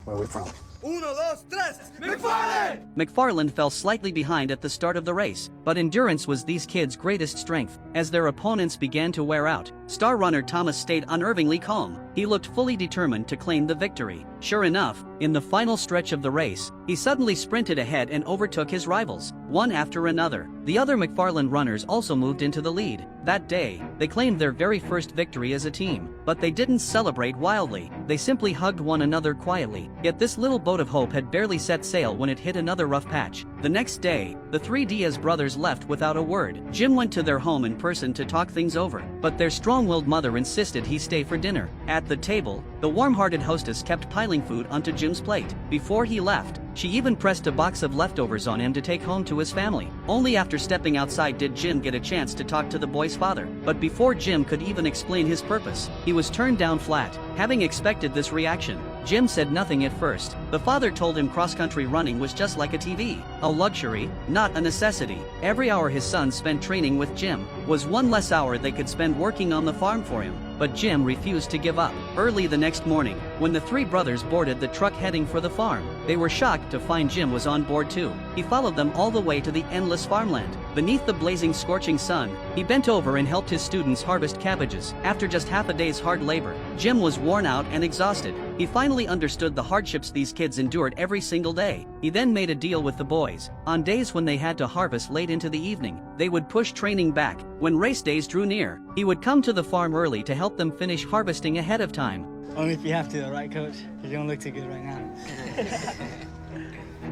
Where are we from? Uno, dos, tres, Mcfarland! Mcfarland fell slightly behind at the start of the race, but endurance was these kids' greatest strength. As their opponents began to wear out, star runner Thomas stayed unnervingly calm. He looked fully determined to claim the victory. Sure enough, in the final stretch of the race, he suddenly sprinted ahead and overtook his rivals, one after another. The other Mcfarland runners also moved into the lead. That day, they claimed their very first victory as a team, but they didn't celebrate wildly. They simply hugged one another quietly. Yet this little boat of hope had barely set sail when it hit another rough patch. The next day, the three Diaz brothers left without a word. Jim went to their home in person to talk things over, but their strong-willed mother insisted he stay for dinner. At the table, the warm-hearted hostess kept piling food onto Jim's plate. Before he left, she even pressed a box of leftovers on him to take home to his family. Only after stepping outside did Jim get a chance to talk to the boy's father. But before Jim could even explain his purpose, he was turned down flat. Having expected this reaction, Jim said nothing at first. The father told him cross-country running was just like a TV, a luxury, not a necessity. Every hour his son spent training with Jim was one less hour they could spend working on the farm for him. But Jim refused to give up. Early the next morning, when the three brothers boarded the truck heading for the farm, they were shocked to find Jim was on board too. He followed them all the way to the endless farmland. Beneath the blazing scorching sun, he bent over and helped his students harvest cabbages. After just half a day's hard labor, Jim was worn out and exhausted. He finally understood the hardships these kids endured every single day. He then made a deal with the boys. On days when they had to harvest late into the evening, they would push training back. When race days drew near, he would come to the farm early to help them finish harvesting ahead of time. Only if you have to, right, Coach? You don't look too good right now.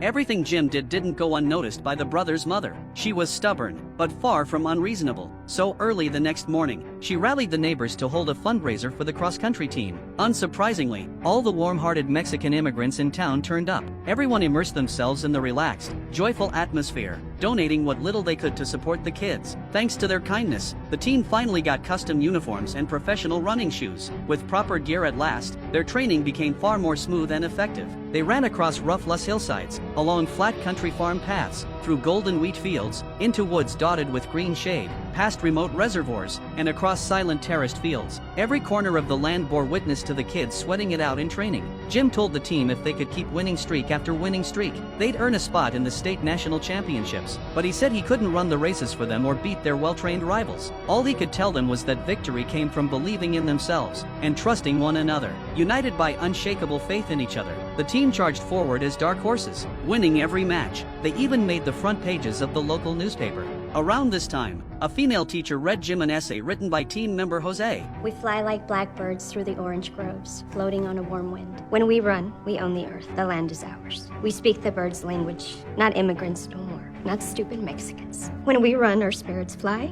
Everything Jim did didn't go unnoticed by the brothers' mother. She was stubborn, but far from unreasonable. So early the next morning, she rallied the neighbors to hold a fundraiser for the cross-country team. Unsurprisingly, all the warm-hearted Mexican immigrants in town turned up. Everyone immersed themselves in the relaxed, joyful atmosphere, donating what little they could to support the kids. Thanks to their kindness, the team finally got custom uniforms and professional running shoes. With proper gear at last, their training became far more smooth and effective. They ran across rough, lush hillsides, along flat country farm paths, through golden wheat fields, into woods dotted with green shade, past remote reservoirs, and across silent terraced fields. Every corner of the land bore witness to the kids sweating it out in training. Jim told the team if they could keep winning streak after winning streak, they'd earn a spot in the state national championships. But he said he couldn't run the races for them or beat their well-trained rivals. All he could tell them was that victory came from believing in themselves and trusting one another. United by unshakable faith in each other, the team charged forward as dark horses, winning every match. They even made the front pages of the local newspaper. Around this time, a female teacher read Jim an essay written by team member Jose. We fly like blackbirds through the orange groves, floating on a warm wind. When we run, we own the earth. The land is ours. We speak the birds' language, not immigrants no more, not stupid Mexicans. When we run, our spirits fly.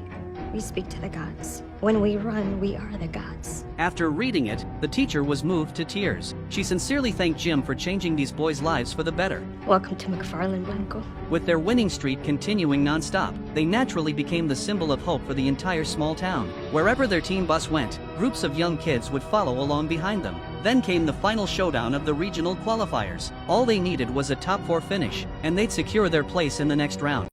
We speak to the gods. When we run, we are the gods. After reading it, the teacher was moved to tears. She sincerely thanked Jim for changing these boys' lives for the better. Welcome to Mcfarland, Blanco. With their winning streak continuing non-stop, they naturally became the symbol of hope for the entire small town. Wherever their team bus went, groups of young kids would follow along behind them. Then came the final showdown of the regional qualifiers. All they needed was a top 4 finish, and they'd secure their place in the next round.